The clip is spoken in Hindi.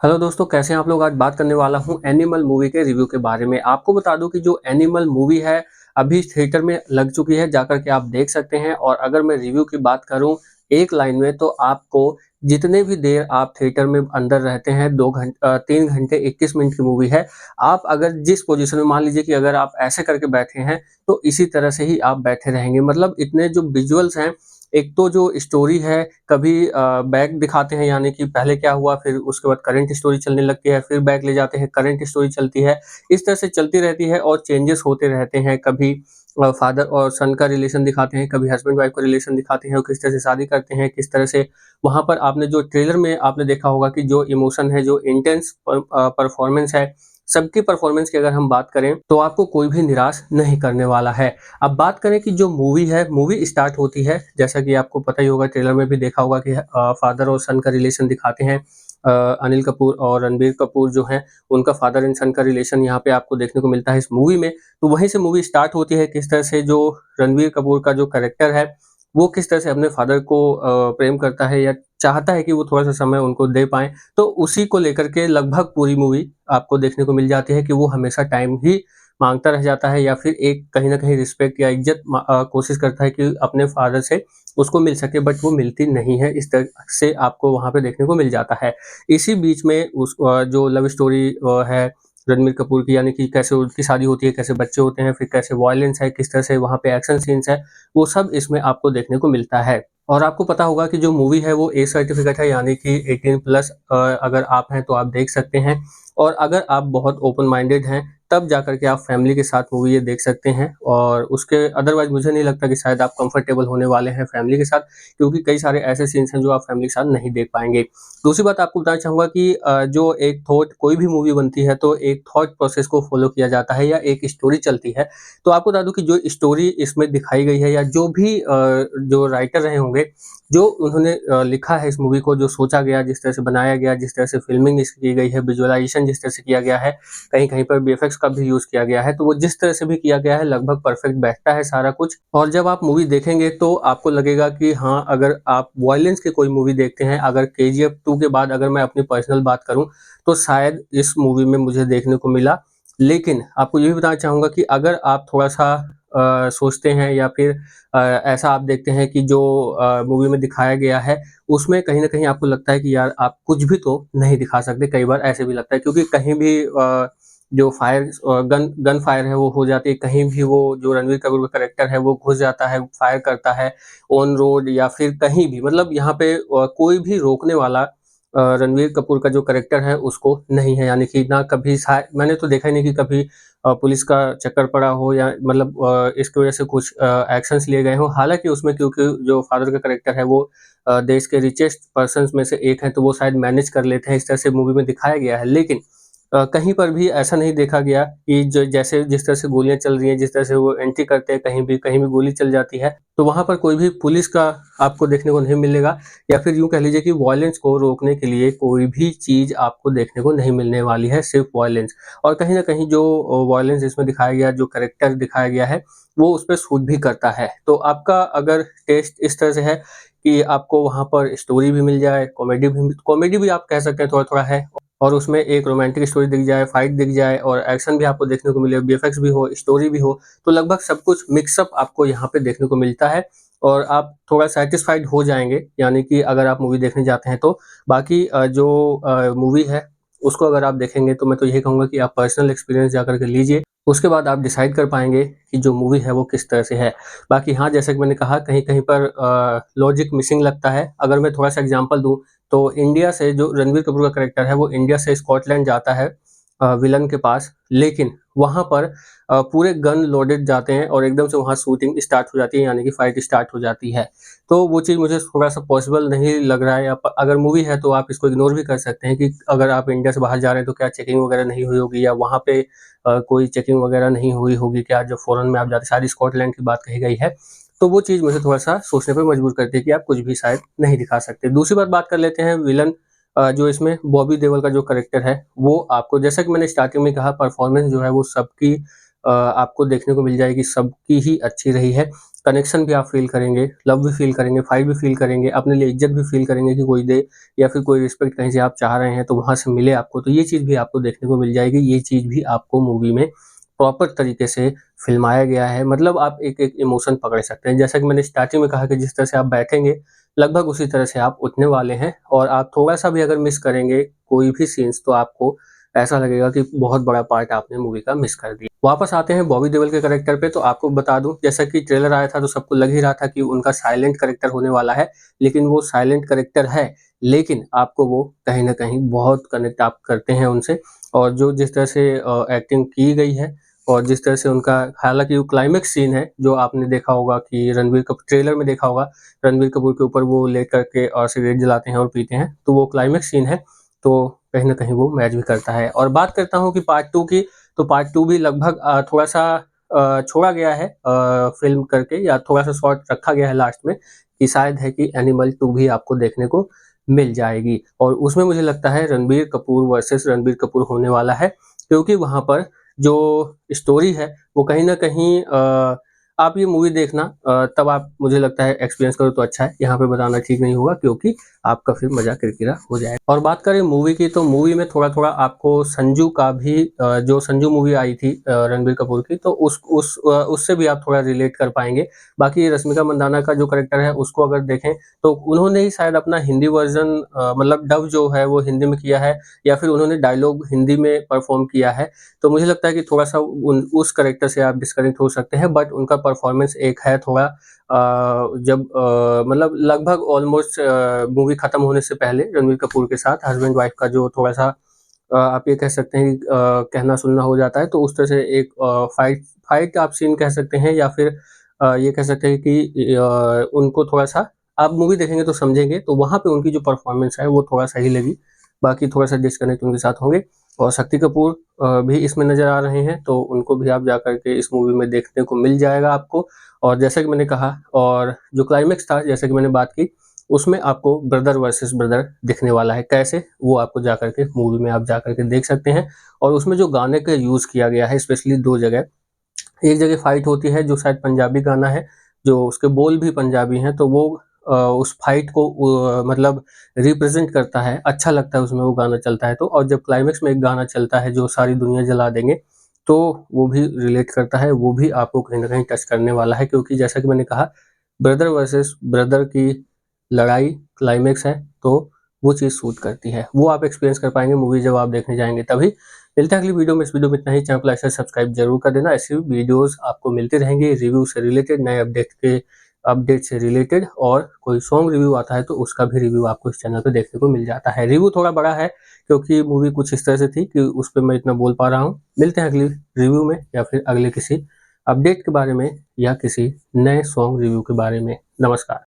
हेलो दोस्तों, कैसे हैं आप लोग। आज बात करने वाला हूँ एनिमल मूवी के रिव्यू के बारे में। आपको बता दूं कि जो एनिमल मूवी है अभी थिएटर में लग चुकी है, जाकर के आप देख सकते हैं। और अगर मैं रिव्यू की बात करूं एक लाइन में, तो आपको जितने भी देर आप थिएटर में अंदर रहते हैं 3 घंटे 21 मिनट की मूवी है। आप अगर जिस पोजीशन में, मान लीजिए कि अगर आप ऐसे करके बैठे हैं तो इसी तरह से ही आप बैठे रहेंगे। मतलब इतने जो विजुअल्स हैं, एक तो जो स्टोरी है, कभी बैक दिखाते हैं, यानी कि पहले क्या हुआ, फिर उसके बाद करंट स्टोरी चलने लगती है, फिर बैक ले जाते हैं, करंट स्टोरी चलती है। इस तरह से चलती रहती है और चेंजेस होते रहते हैं। कभी फादर और सन का रिलेशन दिखाते हैं, कभी हस्बैंड वाइफ का रिलेशन दिखाते हैं, और किस तरह से शादी करते हैं, किस तरह से वहाँ पर आपने जो ट्रेलर में आपने देखा होगा कि जो इमोशन है, जो इंटेंस परफॉर्मेंस है, सबकी परफॉर्मेंस की अगर हम बात करें तो आपको कोई भी निराश नहीं करने वाला है। अब बात करें कि जो मूवी है, मूवी स्टार्ट होती है, जैसा कि आपको पता ही होगा, ट्रेलर में भी देखा होगा कि फादर और सन का रिलेशन दिखाते हैं। अनिल कपूर और रणबीर कपूर जो हैं, उनका फादर एंड सन का रिलेशन यहाँ पे आपको देखने को मिलता है इस मूवी में। तो वहीं से मूवी स्टार्ट होती है, किस तरह से जो रणबीर कपूर का जो कैरेक्टर है, वो किस तरह से अपने फादर को प्रेम करता है या चाहता है कि वो थोड़ा-सा समय उनको दे पाएँ। तो उसी को लेकर के लगभग पूरी मूवी आपको देखने को मिल जाती है कि वो हमेशा टाइम ही माँगता रह जाता है, या फिर एक कहीं न कहीं रिस्पेक्ट या इज़्ज़त कोशिश करता है कि अपने फादर से उसको मिल सके, बट वो मिलती नहीं है। इस तरह से आपको वहाँ पे देखने को मिल जाता है। इसी बीच में जो लव स्टोरी है रणबीर कपूर की, यानी कि कैसे उनकी शादी होती है, कैसे बच्चे होते हैं, फिर कैसे वॉयलेंस है, किस तरह से वहाँ पे एक्शन सीन्स है, वो सब इसमें आपको देखने को मिलता है। और आपको पता होगा कि जो मूवी है वो ए सर्टिफ़िकेट है, यानी कि 18 प्लस अगर आप हैं तो आप देख सकते हैं। और अगर आप बहुत ओपन माइंडेड हैं, तब जाकर के आप फैमिली के साथ मूवी ये देख सकते हैं। और उसके अदरवाइज़ मुझे नहीं लगता कि शायद आप कंफर्टेबल होने वाले हैं फैमिली के साथ, क्योंकि कई सारे ऐसे सीन्स हैं जो आप फैमिली के साथ नहीं देख पाएँगे। दूसरी बात आपको बताना चाहूँगा कि जो एक थॉट, कोई भी मूवी बनती है तो एक थॉट प्रोसेस को फ़ॉलो किया जाता है या एक स्टोरी चलती है। तो आपको बता दूँ कि जो स्टोरी इसमें दिखाई गई है, या जो भी जो राइटर रहे होंगे, जो उन्होंने लिखा है इस मूवी को, जो सोचा गया, जिस तरह से बनाया गया, जिस तरह से फ़िल्मिंग इसकी की गई है, विजुअलाइज़ेशन जिस तरह से किया गया है, कहीं-कहीं पर वीएफएक्स का भी यूज़ किया गया है, तो वो जिस तरह से भी किया गया है लगभग परफेक्ट बैठता है सारा कुछ। और जब आप मूवी देखेंगे तो आपको लगेगा कि हाँ, अगर आप वॉयलेंस की कोई मूवी देखते हैं, अगर केजीएफ 2 के बाद अगर मैं अपनी पर्सनल बात करूँ, तो शायद इस मूवी में मुझे देखने को मिला। लेकिन आपको ये भी बताना चाहूँगा कि अगर आप थोड़ा-सा सोचते हैं, या फिर ऐसा आप देखते हैं कि जो मूवी में दिखाया गया है, उसमें कहीं न कहीं आपको लगता है कि यार आप कुछ भी तो नहीं दिखा सकते, कई बार ऐसे भी लगता है, क्योंकि कहीं भी जो गन फायर है वो हो जाती है, कहीं भी वो जो रणवीर कपूर का कैरेक्टर है वो घुस जाता है, फायर करता है ऑन रोड या फिर कहीं भी, मतलब यहाँ पे कोई भी रोकने वाला रणवीर कपूर का जो कैरेक्टर है उसको नहीं है। यानी कि ना कभी मैंने तो देखा ही नहीं कि कभी पुलिस का चक्कर पड़ा हो, या मतलब इसकी वजह से कुछ एक्शंस लिए गए हों। हालाँकि उसमें, क्योंकि जो फादर का कैरेक्टर है वो देश के रिचेस्ट पर्सन्स में से एक हैं, तो वो शायद मैनेज कर लेते हैं, इस तरह से मूवी में दिखाया गया है। लेकिन कहीं पर भी ऐसा नहीं देखा गया कि ज जैसे जिस तरह से गोलियाँ चल रही हैं, जिस तरह से वो एंट्री करते हैं, कहीं भी गोली चल जाती है, तो वहाँ पर कोई भी पुलिस का आपको देखने को नहीं मिलेगा, या फिर यूँ कह लीजिए कि वॉयलेंस को रोकने के लिए कोई भी चीज़ आपको देखने को नहीं मिलने वाली है, सिर्फ़ वॉयलेंस। और कहीं न कहीं जो वॉयलेंस इसमें दिखाया गया, जो कैरेक्टर दिखाया गया है, वो उसपे सूट भी करता है। तो आपका अगर टेस्ट इस तरह से है कि आपको वहाँ पर स्टोरी भी मिल जाए, कॉमेडी भी आप कह सकते हैं थोड़ा-थोड़ा है, और उसमें एक रोमांटिक स्टोरी दिख जाए, फाइट दिख जाए, और एक्शन भी आपको देखने को मिले, वीएफएक्स भी हो, स्टोरी भी हो, तो लगभग सब कुछ मिक्स अप आपको यहाँ पे देखने को मिलता है। और आप थोड़ा सैटिस्फाइड हो जाएँगे, यानी कि अगर आप मूवी देखने जाते हैं तो। बाकी जो मूवी है, उसको अगर आप देखेंगे तो मैं तो यही कहूँगा कि आप पर्सनल एक्सपीरियंस जाकर के लीजिए, उसके बाद आप डिसाइड कर पाएँगे कि जो मूवी है वो किस तरह से है। बाकी हाँ, जैसा कि मैंने कहा, कहीं-कहीं पर लॉजिक मिसिंग लगता है। अगर मैं थोड़ा-सा एग्ज़ाम्पल दूँ, तो इंडिया से जो रणबीर कपूर का कैरेक्टर है, वो इंडिया से स्कॉटलैंड जाता है विलन के पास, लेकिन वहाँ पर पूरे गन लोडेड जाते हैं और एकदम से वहाँ शूटिंग स्टार्ट हो जाती है, यानी कि फाइट स्टार्ट हो जाती है। तो वो चीज़ मुझे थोड़ा-सा पॉसिबल नहीं लग रहा है, या प अगर मूवी है तो आप इसको इग्नोर भी कर सकते हैं कि अगर आप इंडिया से बाहर जा रहे हैं तो क्या चेकिंग वगैरह नहीं हुई होगी, या वहाँ पे कोई चेकिंग वगैरह नहीं हुई होगी क्या, जो फ़ॉरेन में आप जाते, शायद स्कॉटलैंड की बात कही गई है। तो वो चीज़ मुझे थोड़ा-सा सोचने पे मजबूर करती है कि आप कुछ भी शायद नहीं दिखा सकते। दूसरी बात कर लेते हैं विलन, जो इसमें बॉबी देओल का जो कैरेक्टर है, वो आपको, जैसा कि मैंने स्टार्टिंग में कहा, परफ़ॉर्मेंस जो है वो सबकी आपको देखने को मिल जाएगी सबकी ही अच्छी रही है। कनेक्शन भी आप फ़ील करेंगे, लव भी फ़ील करेंगे, फाइट भी फ़ील करेंगे, अपने लिए इज़्ज़त भी फ़ील करेंगे कि कोई दे या फिर कोई रिस्पेक्ट कहीं से आप चाह रहे हैं तो वहाँ से मिले आपको, तो ये चीज़ भी आपको देखने को मिल जाएगी। ये चीज़ भी आपको मूवी में प्रॉपर तरीके से फ़िल्माया गया है, मतलब आप एक-एक इमोशन पकड़ सकते हैं। जैसा कि मैंने स्टार्टिंग में कहा कि जिस तरह से आप बैठेंगे, लगभग उसी तरह से आप उठने वाले हैं और आप थोड़ा-सा भी अगर मिस करेंगे कोई भी सीन्स तो आपको ऐसा लगेगा कि बहुत बड़ा पार्ट आपने मूवी का मिस कर दिया। वापस आते हैं बॉबी देओल के कैरेक्टर पे, तो आपको बता दूँ जैसा कि ट्रेलर आया था तो सबको लग ही रहा था कि उनका साइलेंट कैरेक्टर होने वाला है, लेकिन वो साइलेंट कैरेक्टर है, लेकिन आपको वो कहीं न कहीं बहुत कनेक्ट आप करते हैं उनसे और जो जिस तरह से एक्टिंग की गई है और जिस तरह से उनका हालाँकि वो क्लाइमेक्स सीन है, जो आपने देखा होगा कि रणबीर कपूर ट्रेलर में देखा होगा, रणबीर कपूर के ऊपर वो लेट करके सिगरेट जलाते हैं और पीते हैं, तो वो क्लाइमेक्स सीन है, तो कहीं न कहीं वो मैच भी करता है। और बात करता हूँ कि पार्ट 2 की, तो पार्ट 2 भी लगभग थोड़ा-सा छोड़ा गया है फ़िल्म करके या थोड़ा-सा शॉर्ट रखा गया है लास्ट में कि शायद है कि एनिमल 2 भी आपको देखने को मिल जाएगी और उसमें मुझे लगता है रणबीर कपूर वर्सेस रणबीर कपूर होने वाला है, क्योंकि वहाँ पर जो स्टोरी है वो कहीं न कहीं आप ये मूवी देखना तब आप मुझे लगता है एक्सपीरियंस करो तो अच्छा है, यहाँ पे बताना ठीक नहीं होगा क्योंकि आपका फिर मज़ाक किरकिरा हो जाएगा। और बात करें मूवी की तो मूवी में थोड़ा-थोड़ा आपको संजू का भी जो संजू मूवी आई थी रणबीर कपूर की तो उससे भी आप थोड़ा रिलेट कर पाएँगे। बाकी रश्मिका मंदाना का जो कैरेक्टर है उसको अगर देखें तो उन्होंने ही शायद अपना हिंदी वर्ज़न मतलब डब जो है वो हिंदी में किया है या फिर उन्होंने डायलॉग हिंदी में परफ़ॉर्म किया है। तो मुझे लगता है कि थोड़ा-सा उन उस कैरेक्टर से आप डिस्कनेक्ट हो सकते हैं बट उनका परफ़ॉर्मेंस एक है थोड़ा जब मतलब लगभग ऑलमोस्ट मूवी खत्म होने से पहले रणबीर कपूर के साथ हस्बैंड-वाइफ का जो थोड़ा-सा आप ये कह सकते हैं कहना-सुनना हो जाता है, तो उस तरह से एक फाइट फाइट आप सीन कह सकते हैं या फिर ये कह सकते हैं कि उनको थोड़ा-सा आप मूवी देखेंगे तो समझेंगे, तो वहाँ पे उनकी जो परफ़ॉर्मेंस है वो थोड़ा सही लगी, बाकी थोड़ा-सा डिस्कनेक्ट उनके साथ होंगे और शक्ति कपूर भी इसमें नज़र आ रहे हैं, तो उनको भी आप जाकर के इस मूवी में देखने को मिल जाएगा आपको और जैसा कि मैंने कहा और जो क्लाइमेक्स था, जैसा कि मैंने बात की, उसमें आपको ब्रदर वर्सेस ब्रदर दिखने वाला है। कैसे? वो आपको जाकर के मूवी में आप जाकर के देख सकते हैं और उसमें जो गाने का यूज़ किया गया है स्पेशली 2 जगह, एक जगह फाइट होती है जो शायद पंजाबी गाना है, जो उसके बोल भी पंजाबी हैं, तो वो उस फाइट को मतलब रिप्रेज़ेंट करता है, अच्छा लगता है उसमें वो गाना चलता है तो और जब क्लाइमेक्स में एक गाना चलता है जो सारी दुनिया जला देंगे, तो वो भी रिलेट करता है, वो भी आपको कहीं न कहीं टच करने वाला है क्योंकि जैसा कि मैंने कहा, ब्रदर वर्सेस ब्रदर की लड़ाई क्लाइमेक्स है, तो वो चीज़ सूट करती है। वो आप एक्सपीरियंस कर पाएँगे मूवी जब आप देखने जाएँगे तभी। मिलते हैं अगली वीडियो में, इस वीडियो में इतना ही। चैनल को लाइक शेयर सब्सक्राइब ज़रूर कर देना। ऐसी वीडियोज़ आपको मिलती रहेंगी रिव्यू से रिलेटेड, नए अपडेट से रिलेटेड और कोई सॉन्ग रिव्यू आता है तो उसका भी रिव्यू आपको इस चैनल पे देखने को मिल जाता है। रिव्यू थोड़ा बड़ा है क्योंकि मूवी कुछ इस तरह से थी कि उस पे मैं इतना बोल पा रहा हूँ। मिलते हैं अगली रिव्यू में या फिर अगले किसी अपडेट के बारे में या किसी नए सॉन्ग रिव्यू के बारे में। नमस्कार।